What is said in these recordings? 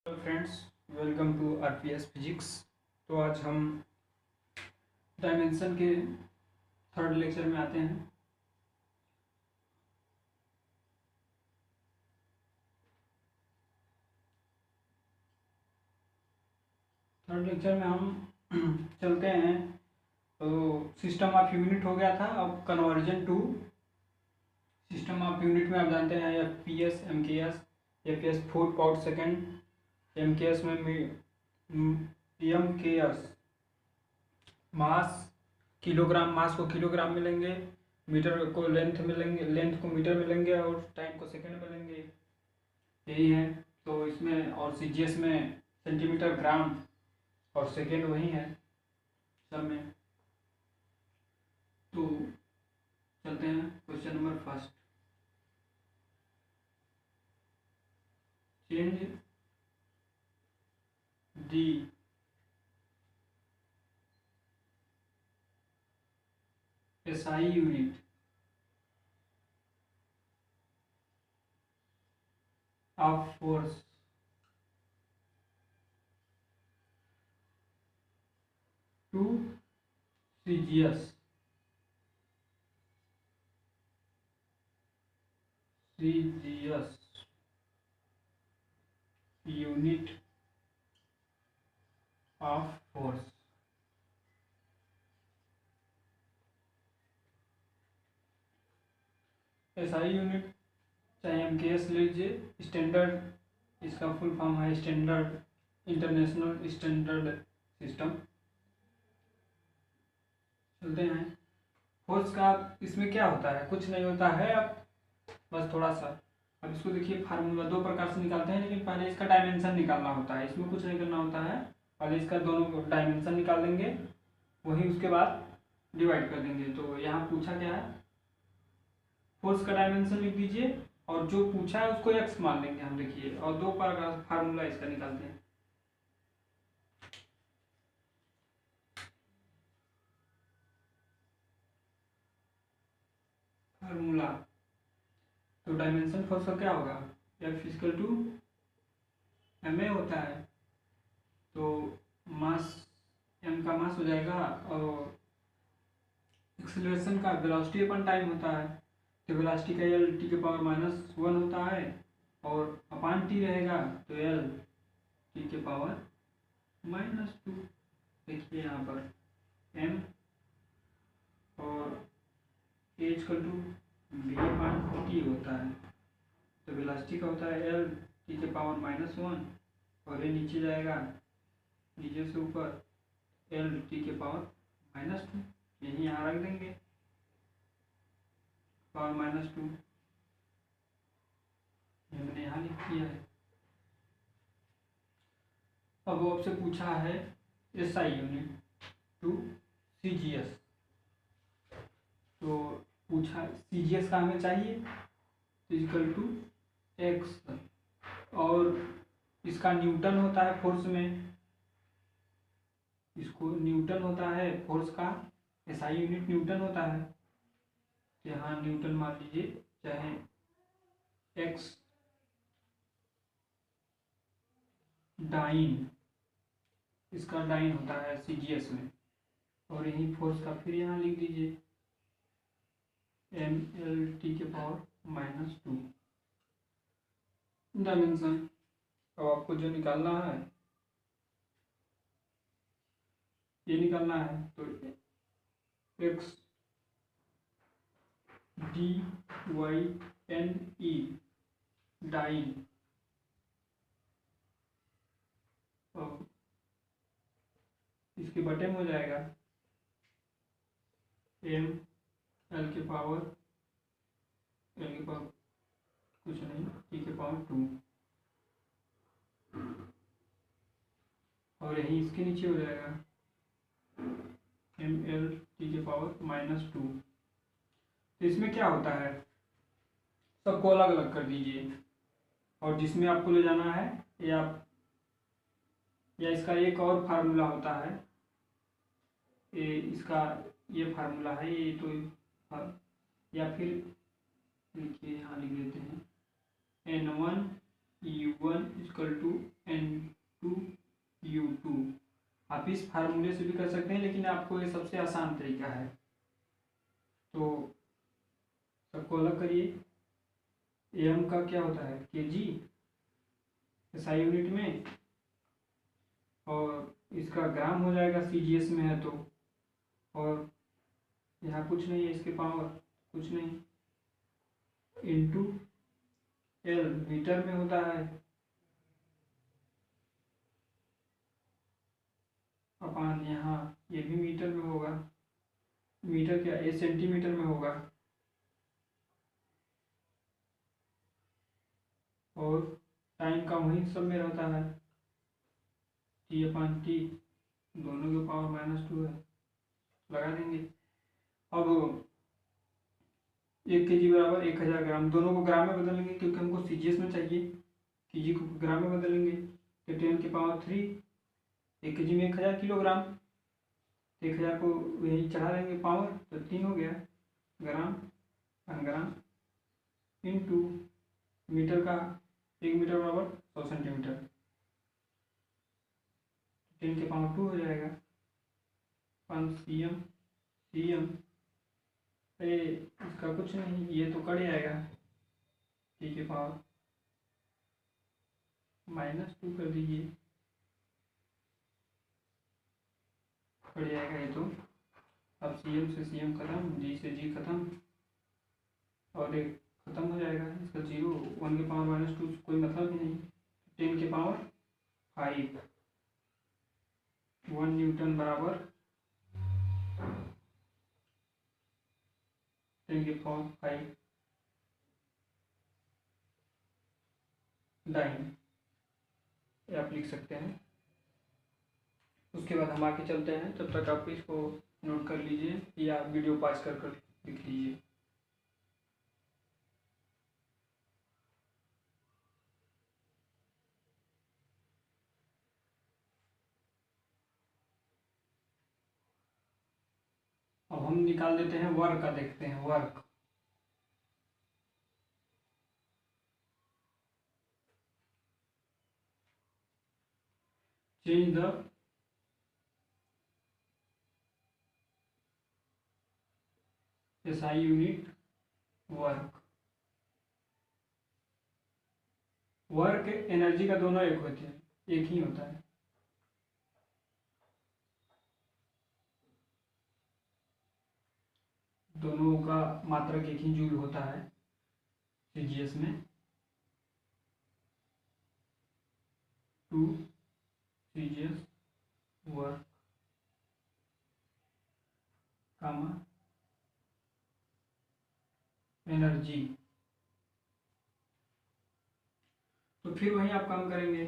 Friends, welcome to RPS physics. तो आज हम डायमेंशन के थर्ड लेक्चर में आते हैं। थर्ड लेक्चर में हम चलते हैं। तो सिस्टम ऑफ यूनिट हो गया था, अब conversion to system of unit में आप जानते हैं F P S, M K S. F S foot pound second, M K S में M K S mass, kilogram mass को किलोग्राम में लेंगे, मीटर को लेंथ में लेंगे, लेंथ को मीटर में लेंगे और टाइम को सेकंड में लेंगे। यही है। तो इसमें और सीजीएस में सेंटीमीटर, ग्राम और सेकंड वही है सब में। तो चलते हैं question number first. Change the SI unit of force to CGS unit of force. SI unit चाहे एम के एस लीजिए, स्टैंडर्ड इसका फुल फॉर्म है स्टैंडर्ड इंटरनेशनल स्टैंडर्ड सिस्टम। चलते हैं। फोर्स का इसमें क्या होता है, कुछ नहीं होता है। अब बस थोड़ा सा अब इसको देखिए, फार्मूला दो प्रकार से निकालते हैं, लेकिन पहले इसका डायमेंशन निकालना होता है। इसमें कुछ नहीं करना होता है, पहले इसका दोनों डायमेंशन निकाल देंगे, वही उसके बाद डिवाइड कर देंगे। तो यहाँ पूछा क्या है, फोर्स का डायमेंशन लिख दीजिए और जो पूछा है उसको एक्स मान लेंगे हम। देखिए, और दो प्रकार फार्मूला इसका निकालते हैं। फार्मूला तो डायमेंशन फोर्स का क्या होगा, F equal to M A होता है। तो मास, एम का मास हो जाएगा और एक्सेलरेशन का वेलोसिटी अपन टाइम होता है। तो वेलोसिटी का एल टी के पावर -1 होता है और अपान टी रहेगा तो एल टी के पावर -2। देखिए यहाँ पर एम और A equal to B upon T होता है। तो वेलोसिटी का होता है एल टी के पावर -1 और ये नीचे जाएगा, नीचे से ऊपर एल टी के पावर -2। यही यहाँ रख देंगे, पावर -2 हमने यहाँ लिख दिया है। अब वो आपसे पूछा है एसआई यूनिट टू सीजीएस। तो पूछा सीजीएस का हमें चाहिए, इक्वल टू एक्स, और इसका न्यूटन होता है फोर्स में, इसको न्यूटन होता है फोर्स का, एसआई यूनिट न्यूटन होता है। यहाँ न्यूटन मान लीजिए, चाहे एक्स डाइन, इसका डाइन होता है सीजीएस में, और यही फोर्स का फिर यहाँ लिख दीजिए एम एल टी के पावर -2 डायमेंशन। अब आपको जो निकालना है ये निकालना है, तो X D Y N E dyne, और इसके बटे में हो जाएगा एम एल के पावर कुछ नहीं, टी के पावर 2, और यही इसके नीचे हो जाएगा एम एल टी के पावर -2। तो इसमें क्या होता है, सबको अलग अलग कर दीजिए, और जिसमें आपको ले जाना है या इसका एक और फार्मूला होता है, इसका ये फार्मूला है ये, तो या फिर लिखिए, यहाँ लिख देते हैं N1 U1 equal to N2 आप इस फार्मूले से भी कर सकते हैं, लेकिन आपको ये सबसे आसान तरीका है। तो सबको अलग करिए। एम का क्या होता है केजी एसआई यूनिट में, और इसका ग्राम हो जाएगा सीजीएस में है तो, और यहाँ कुछ नहीं है, इसके पावर कुछ नहीं, इनटू एल मीटर में होता है, अपान यहाँ ये भी मीटर में होगा, मीटर क्या ये सेंटीमीटर में होगा, और टाइम का वही सब में रहता है टी अपान टी, दोनों के पावर -2 है, लगा देंगे। अब 1 kg बराबर 1000 ग्राम, दोनों को ग्राम में बदलेंगे क्योंकि हमको सीजीएस में चाहिए, केजी को ग्राम में बदलेंगे तो 10 की पावर 3, 1 kg में 1000 किलोग्राम, 1000 को यही चढ़ा देंगे पावर, तो 3 हो गया ग्राम ग्राम, इनटू मीटर का 1 मीटर बराबर 100 सेंटीमीटर, 10 के पावर 2 हो जाएगा, 5 सीएम सीएम, अरे इसका कुछ नहीं, ये तो कट जाएगा, टी के पावर -2 कर दीजिए, कट जाएगा ये तो। अब सीएम से सीएम खत्म, जी से जी खत्म, और एक खत्म हो जाएगा, इसका 0, 1 के पावर -2 कोई मतलब ही नहीं, 10 के पावर 5, 1 न्यूटन बराबर 10 के पावर 5 डाइन, ये आप लिख सकते हैं। उसके बाद हम आगे चलते हैं, तब तक आप इसको नोट कर लीजिए या वीडियो पॉज कर लिख लीजिए। अब हम निकाल देते हैं वर्क का, देखते हैं work. Change the SI unit work, work energy का दोनों एक होते हैं, एक ही होता है, दोनों का मात्रक एक ही जूल होता है सीजीएस में, 2 सीजीएस वर्क कामा एनर्जी। तो फिर वही आप काम करेंगे,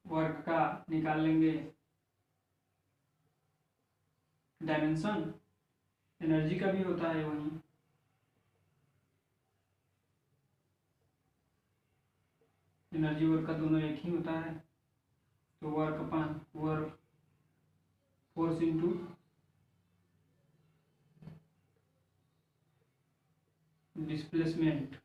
वर्क का निकाल लेंगे डायमेंशन, एनर्जी का भी होता है वही, एनर्जी वर्क का दोनों एक ही होता है, तो work upon work, force into displacement,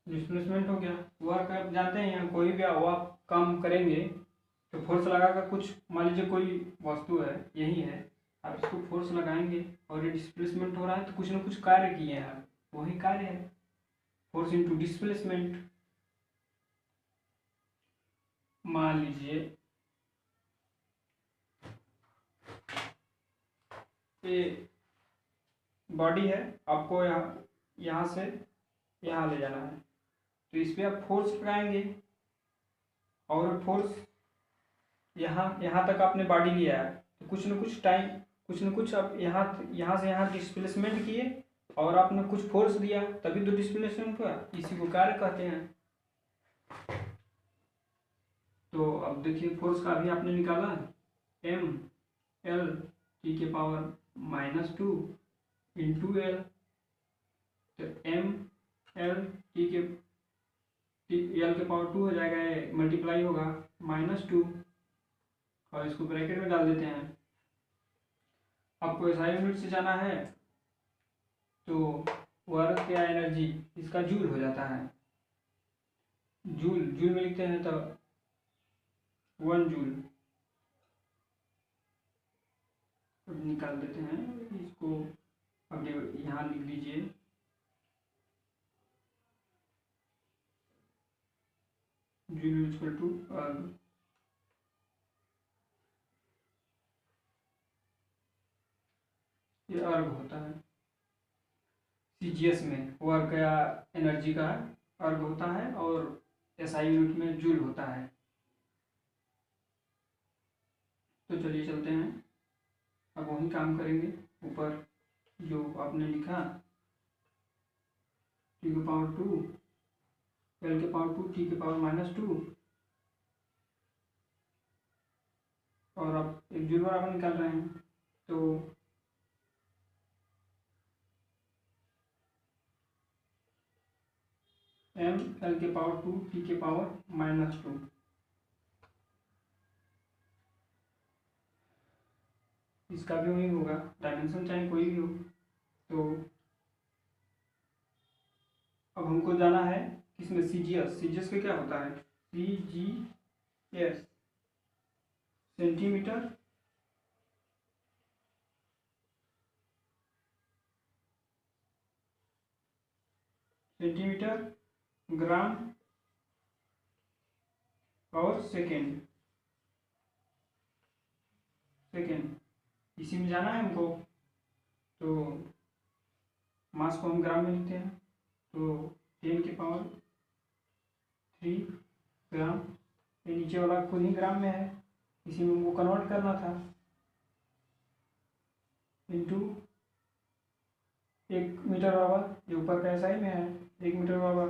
displacement हो गया। वर्क आप जानते हैं, यहाँ कोई भी आप काम करेंगे तो फोर्स लगाकर, कुछ मान लीजिए कोई वस्तु है यही है, आप इसको फोर्स लगाएंगे और ये डिस्प्लेसमेंट हो रहा है, तो कुछ ना कुछ कार्य किए हैं आप, वही कार्य है फोर्स इनटू डिस्प्लेसमेंट। मान लीजिए ये बॉडी है, आपको यहाँ से यहाँ ले जाना है, तो इस पर आप फोर्स लगाएंगे, और फोर्स यहाँ तक आपने बॉडी लिया है, तो कुछ न कुछ टाइम, कुछ न कुछ आप यहाँ से यहाँ डिस्प्लेसमेंट किए, और आपने कुछ फोर्स दिया, तभी तो डिस्प्लेसमेंट हुआ, इसी को कार्य कहते हैं। तो अब देखिए फोर्स का अभी आपने निकाला, एम एल टी के पावर -2 इंटू एल, तो एम एल टी के एल के पावर 2 हो जाएगा, मल्टीप्लाई होगा -2, और इसको ब्रैकेट में डाल देते हैं, आपको एसआई यूनिट से जाना है तो वर्क या एनर्जी इसका जूल हो जाता है। जूल जूल में लिखते हैं तो 1 जूल। अब निकाल देते हैं इसको, अब यहाँ लिख लीजिए जूल इक्वल टू अर्ग। ये अर्ग होता है। सीजीएस में वर्क या एनर्जी का अर्ग होता है और एसआई यूनिट में जूल होता है। तो चलिए चलते हैं, अब वही काम करेंगे। ऊपर जो आपने लिखा टी के पावर 2 एल के पावर 2 टी के पावर -2 और अब एक जूल बराबर निकाल रहे हैं तो एम एल के पावर 2 टी के पावर -2। इसका भी वही होगा, डायमेंशन चाहे कोई भी हो। तो अब हमको जाना है किसमें, सीजीएस। सीजीएस का क्या होता है, सीजीएस सेंटीमीटर सेंटीमीटर ग्राम और सेकेंड। इसी में जाना है हमको। तो मास को हम ग्राम में लिखते हैं तो 10 के पावर 3 ग्राम। ये नीचे वाला खुद ही ग्राम में है, इसी में हमको कन्वर्ट करना था इनटू 1 मीटर बराबर। ये ऊपर का एसआई में है 1 मीटर बराबर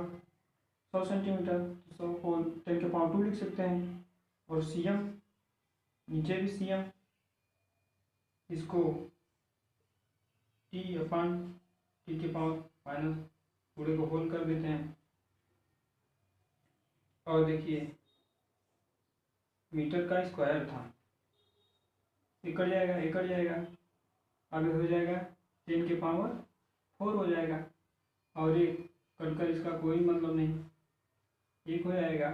100 सेंटीमीटर, 100 को 10 के पावर 2 लिख सकते हैं। और सीएम नीचे भी सीएम, इसको टी अपन टी के पावर माइनस पूरे को होल कर देते हैं। और देखिए मीटर का स्क्वायर था, एकड़ जाएगा एकड़ जाएगा, आगे हो जाएगा 10 के पावर 4 हो जाएगा। और ये कटकर इसका कोई मतलब नहीं, 1 हो जाएगा।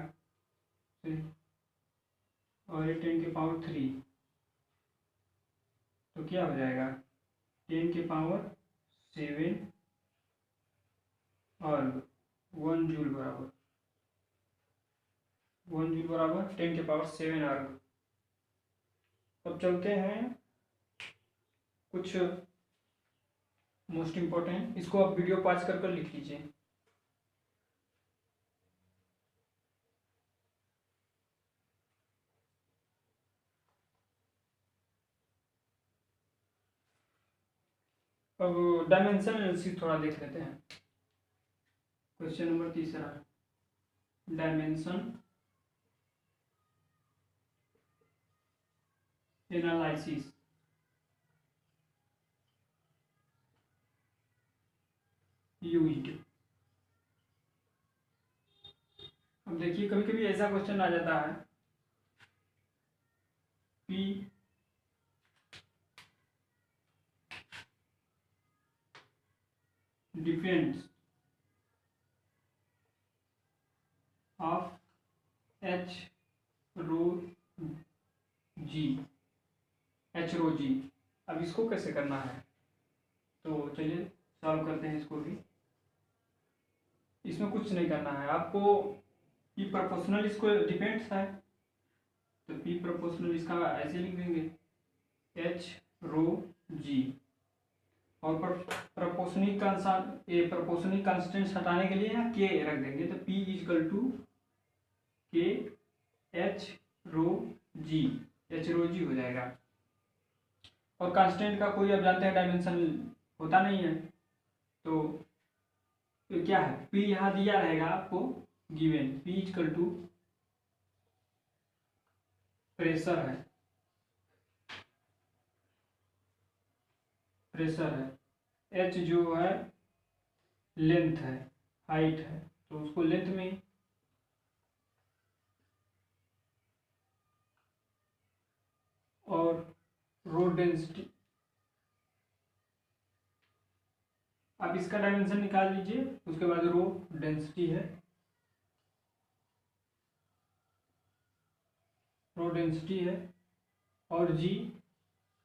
और ये 10 के पावर 3 तो क्या हो जाएगा 10 के पावर 7 और 1 जूल बराबर 10 के पावर 7 अर्ग। अब चलते हैं कुछ मोस्ट इम्पोर्टेंट, इसको आप वीडियो पॉज कर लिख लीजिए। अब डायमेंशन एनालिसिस थोड़ा देख लेते हैं। Question number 3, dimension analysis. Used. अब देखिए कभी कभी ऐसा क्वेश्चन आ जाता है, P difference of H rho G, H rho G. अब इसको कैसे करना है, तो चलिए सॉल्व करते हैं इसको भी। इसमें कुछ नहीं करना है आपको, पी प्रोपोर्शनल इसको डिपेंड्स है तो पी प्रोपोर्शनल इसका ऐसे लिख देंगे एच रो जी। और प्रोपोर्शनल कांस्टेंट्स हटाने के लिए ना के रख देंगे तो पी इजकल टू के H rho G, H rho जी हो जाएगा। और कांस्टेंट का कोई, अब जानते हैं डायमेंशन होता नहीं है तो क्या है, पी यहाँ दिया रहेगा आपको given, P equal to pressure है, एच जो है लेंथ है, हाइट है तो उसको लेंथ में, और रो डेंसिटी आप इसका डायमेंशन निकाल लीजिए। उसके बाद रो डेंसिटी है, रो डेंसिटी है, और जी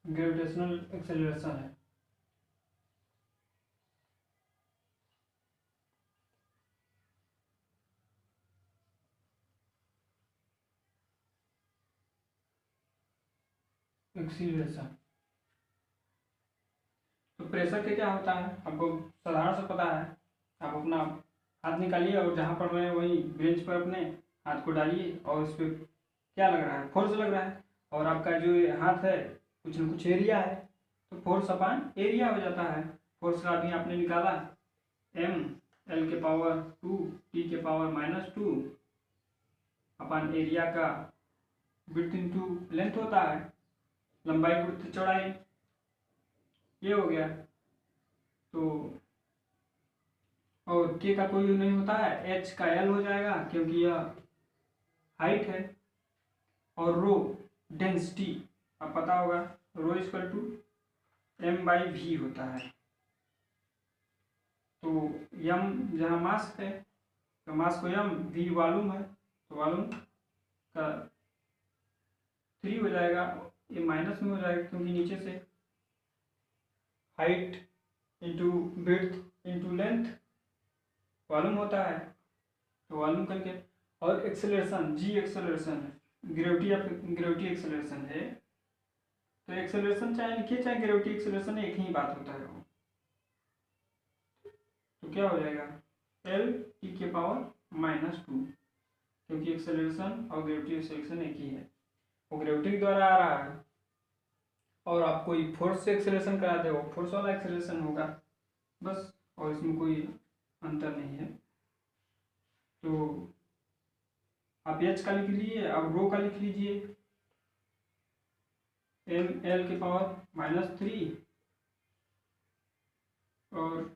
ग्रेविटेशनल एक्सेलरेशन है। एक्सीलरेशन। तो प्रेशर के क्या होता है आपको साधारण से पता है। आप अपना हाथ निकालिए और जहाँ पढ़ रहे हैं वही बेंच पर अपने हाथ को डालिए और उस पर क्या लग रहा है, फोर्स लग रहा है। और आपका जो ये हाथ है कुछ न कुछ एरिया है, तो फोर्स अपान एरिया हो जाता है। फोर्स का अभी आपने निकाला एम एल के पावर 2 टी के पावर -2 अपान एरिया का विड्थ इंटू लेंथ होता है, लंबाई गुणित चौड़ाई, ये हो गया। तो और के का कोई नहीं होता है, एच का एल हो जाएगा क्योंकि यह हाइट है। और रो डेंसिटी अब पता होगा, रो इक्वल टू m/v होता है। तो यम जहाँ मास है तो मास को यम, v वॉल्यूम है तो वॉल्यूम का 3 हो जाएगा, ये माइनस में हो जाएगा क्योंकि नीचे से height into width into length volume होता है, तो वॉल्यूम करके। और एक्सेलरेशन जी एक्सेलरेशन है, ग्रेविटी एक्सेलरेशन है। तो एक्सेलरेशन चाहे लिखिए चाहे ग्रेविटी एक्सेलरेशन, एक ही बात होता है वो। तो क्या हो जाएगा एल टी के पावर -2, क्योंकि एक्सेलरेशन और ग्रेविटी एक्सेलरेशन एक ही है। वो ग्रेविटी के द्वारा आ रहा है और आप कोई फोर्स से एक्सेलरेशन कराते हो, फोर्स वाला एक्सेलरेशन होगा बस, और इसमें कोई अंतर नहीं है। तो आप एच का लिख लीजिए, अब रो का लिख लीजिए एम एल के पावर -3 और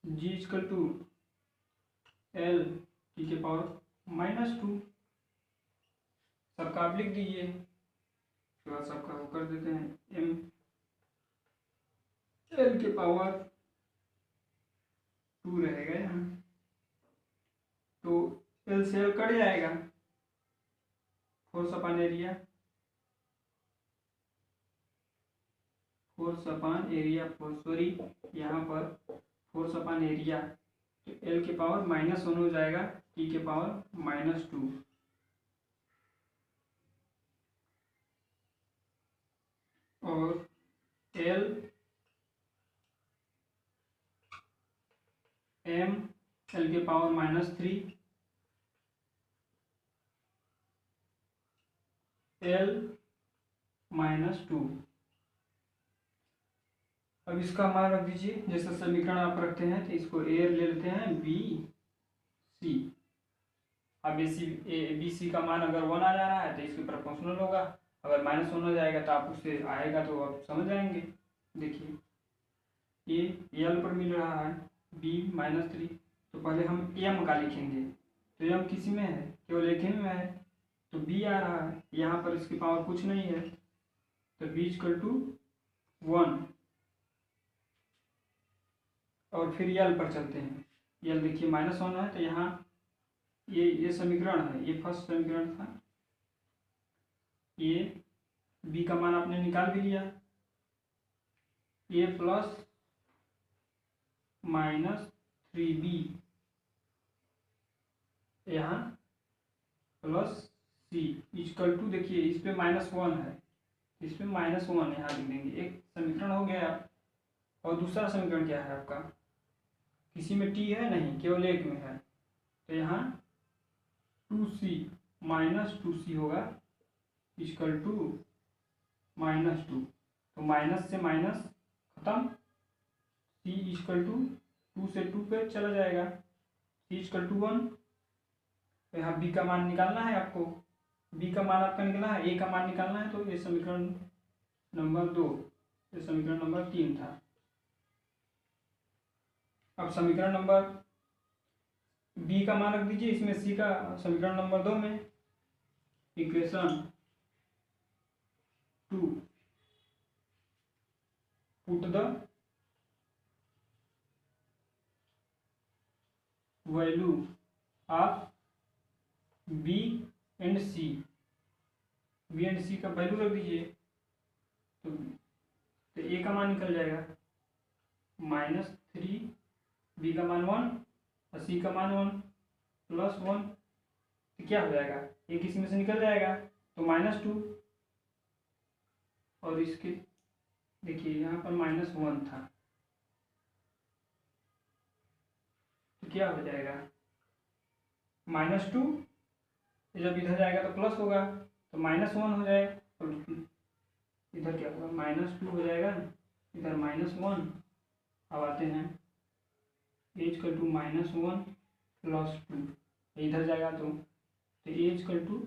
जी इक्वल टू एल टी के पावर -2। सबका आप लिख दीजिए, उसके बाद सबका वो कर देते हैं एम एल के पावर 2 रहेगा यहाँ, तो एल से एल कट जाएगा, फोर्स अपान एरिया, फोर्स अपान एरिया, फोर्स सॉरी यहाँ पर फोर्स अपान एरिया, तो एल के पावर -1 हो जाएगा टी के पावर -2। और एल एम एल के पावर -3 एल -2। अब इसका मान रख दीजिए, जैसे समीकरण आप रखते हैं तो इसको ए ले लेते हैं बी सी। अब बी सी का मान अगर 1 आ जा रहा है तो इसके प्रोपोर्शनल होगा, अगर -1 हो जाएगा तो आप उससे आएगा तो आप समझ जाएंगे। देखिए ये एल पर मिल रहा है बी -3, तो पहले हम एम का लिखेंगे, तो एम किसी में है, केवल एक ही में है, तो बी आ रहा है, यहाँ पर इसकी पावर कुछ नहीं है, तो बी इक्वल टू 1। और फिर यल पर चलते हैं, यल देखिए -1 है, तो यहाँ ये समीकरण है, ये फर्स्ट समीकरण था, ये बी का मान आपने निकाल भी लिया, ए प्लस -3b यहाँ प्लस सी इक्वल टू, देखिए इस पे -1 है, इस पे -1 यहाँ लिख देंगे, एक समीकरण हो गया। और दूसरा समीकरण क्या है आपका, किसी में टी है नहीं, केवल एक में है, तो यहाँ 2c -2c होगा इक्वल टू -2, तो माइनस से माइनस खत्म, c इक्वल टू 2 से 2 पे चला जाएगा, c इक्वल टू 1। तो यहाँ b का मान निकालना है आपको, b का मान आपका निकला है, a का मान निकालना है, तो ये समीकरण नंबर 2, ये समीकरण नंबर 3 था। अब समीकरण नंबर बी का मान रख दीजिए इसमें, सी का समीकरण नंबर 2 में, equation 2 put the value of B and C, B and C का वैल्यू रख दीजिए। तो ए का मान निकल जाएगा -3, बी का मान 1 और सी का मान 1 +1। तो क्या हो जाएगा, ए किसी में से निकल जाएगा तो -2, और इसके देखिए यहाँ पर -1 था, तो क्या हो जाएगा -2, जब इधर जाएगा तो प्लस होगा तो -1 हो जाएगा, और इधर क्या होगा -2 हो जाएगा, इधर -1। अब आते हैं एज कल टू -1 + 2, इधर जाएगा तो एज कल टू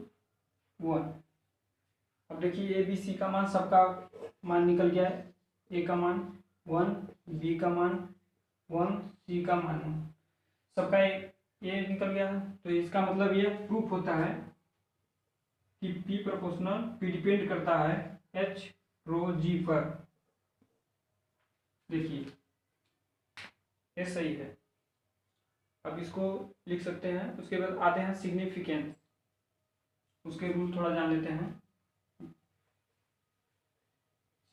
1। अब देखिए ए बी सी का मान, सबका मान निकल गया है। ए का मान 1, बी का मान 1, सी का मान 1, सबका ए निकल गया है। तो इसका मतलब ये प्रूफ होता है कि P प्रोपोर्शनल P डिपेंड करता है H रो G पर। देखिए ये सही है। अब इसको लिख सकते हैं। उसके बाद आते हैं सिग्निफिकेंस, उसके रूल थोड़ा जान लेते हैं।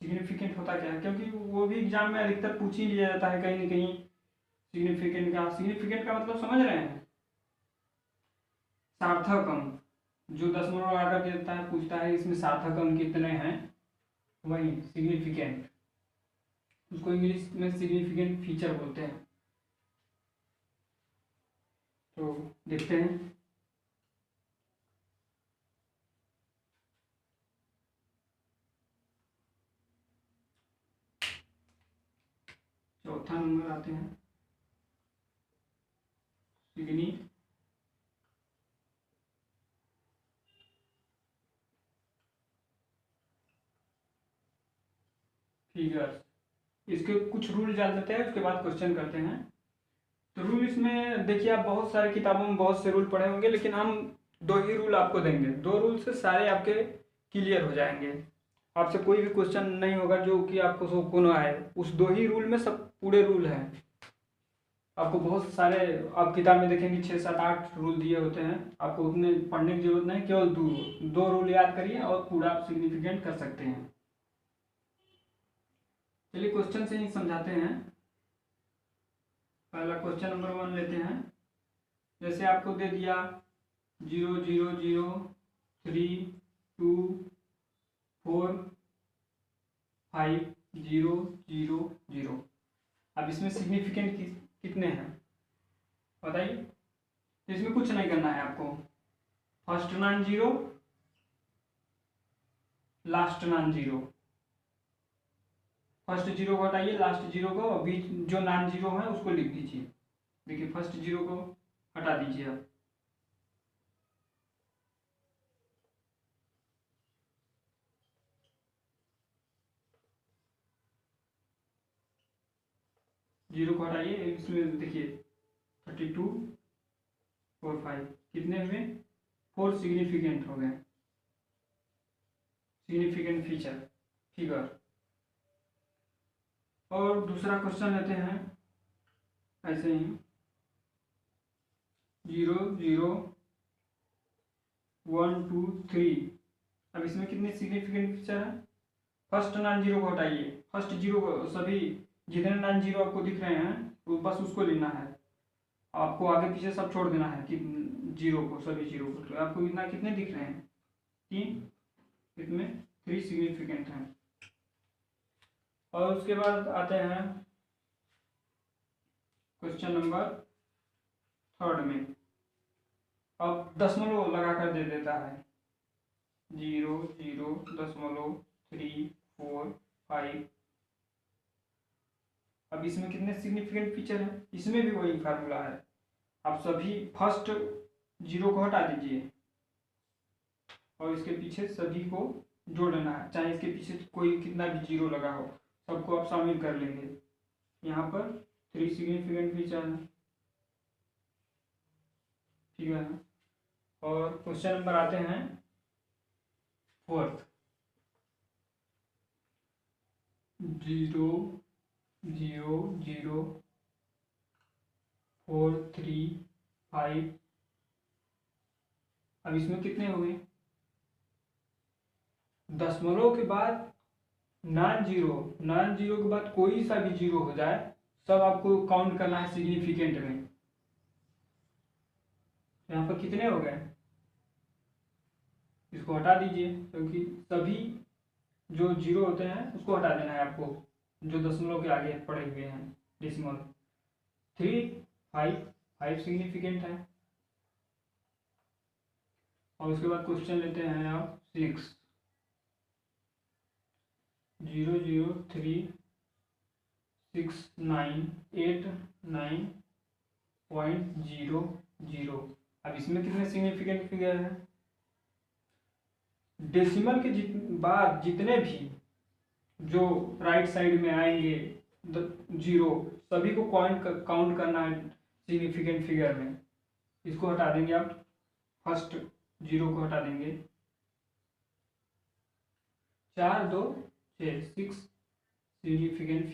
सिग्निफिकेंट होता क्या है, क्योंकि वो भी एग्जाम में अधिकतर पूछ ही लिया जाता है कहीं ना कहीं। सिग्निफिकेंट का मतलब समझ रहे हैं, सार्थक अंक, जो दशमलव आकर देता है, पूछता है इसमें सार्थक अंक कितने हैं, वही सिग्निफिकेंट, उसको इंग्लिश में सिग्निफिकेंट फीचर बोलते हैं। तो देखते हैं। चौथा नंबर आते हैं सिग्निफिकेंस। इसके कुछ रूल जान लेते हैं, उसके बाद क्वेश्चन करते हैं। तो रूल इसमें देखिए, आप बहुत सारी किताबों में बहुत से रूल पढ़े होंगे, लेकिन हम 2 ही रूल आपको देंगे। 2 रूल से सारे आपके क्लियर हो जाएंगे। आपसे कोई भी क्वेश्चन नहीं होगा जो कि आपको सब को ना आए। उस 2 ही रूल में सब पूरे रूल हैं। आपको बहुत सारे, आप किताब में देखेंगे 6, 7, 8 रूल दिए होते हैं। आपको उतने पढ़ने की जरूरत नहीं, केवल 2 रूल याद करिए और पूरा आप सिग्निफिकेंट कर सकते हैं। चलिए क्वेश्चन से ही समझाते हैं। पहला क्वेश्चन नंबर 1 लेते हैं। जैसे आपको दे दिया 0 0 0 3 2 4 5 0 0 0। अब इसमें सिग्निफिकेंट कितने हैं बताइए। तो इसमें कुछ नहीं करना है आपको। First non zero, last non zero. First zero को हटाइए, लास्ट जीरो को, बीच जो नॉन जीरो है उसको लिख दीजिए। देखिए फर्स्ट जीरो को हटा दीजिए आप। जीरो को हटाइए, इसमें देखिए 32 और 5 कितने हुए, 4 सिग्निफिकेंट हो गए, सिग्निफिकेंट फीचर फिगर। और दूसरा क्वेश्चन लेते हैं ऐसे ही 0 0 1 2 3। अब इसमें कितने सिग्निफिकेंट फीचर है। फर्स्ट नॉन जीरो को हटाइए, फर्स्ट जीरो को, सभी जितने नॉन जीरो आपको दिख रहे हैं वो बस उसको लेना है। आपको आगे पीछे सब छोड़ देना है कि जीरो को, सभी जीरो को। तो आपको इतना कितने दिख रहे हैं, 3, इसमें 3 सिग्निफिकेंट हैं। और उसके बाद आते हैं क्वेश्चन नंबर 3 में। अब दशमलव लगा कर दे देता है 0 0 दशमलव 3 4 5। अब इसमें कितने सिग्निफिकेंट फीचर है, इसमें भी वही फार्मूला है। आप सभी फर्स्ट जीरो को हटा दीजिए और इसके पीछे सभी को जोड़ लेना है, चाहे इसके पीछे कोई कितना भी जीरो लगा हो, सबको आप शामिल कर लेंगे। यहाँ पर 3 सिग्निफिकेंट फीचर है, ठीक है। और क्वेश्चन नंबर आते हैं 4, 0 0 0 4 3 5। अब इसमें कितने हो गए? दशमलव के बाद नॉन जीरो के बाद कोई सा भी जीरो हो जाए, सब आपको काउंट करना है सिग्निफिकेंट में। यहाँ पर कितने हो गए? इसको हटा दीजिए, क्योंकि सभी जो जीरो होते हैं उसको हटा देना है आपको, जो दशमलव के आगे पड़े हुए हैं डेसिमल। 3, 5 सिग्निफिकेंट है। और उसके बाद क्वेश्चन लेते हैं आप 6। 0, 0, 3, 6, 9, 8, 9.00। अब इसमें कितने सिग्निफिकेंट फिगर है? डेसिमल के बाद जितने भी जो राइट साइड में आएंगे जीरो, सभी को काउंट करना है सिग्निफिकेंट फिगर में। इसको हटा देंगे आप, फर्स्ट जीरो को हटा देंगे। 4, 2, 6 सिग्निफिकेंट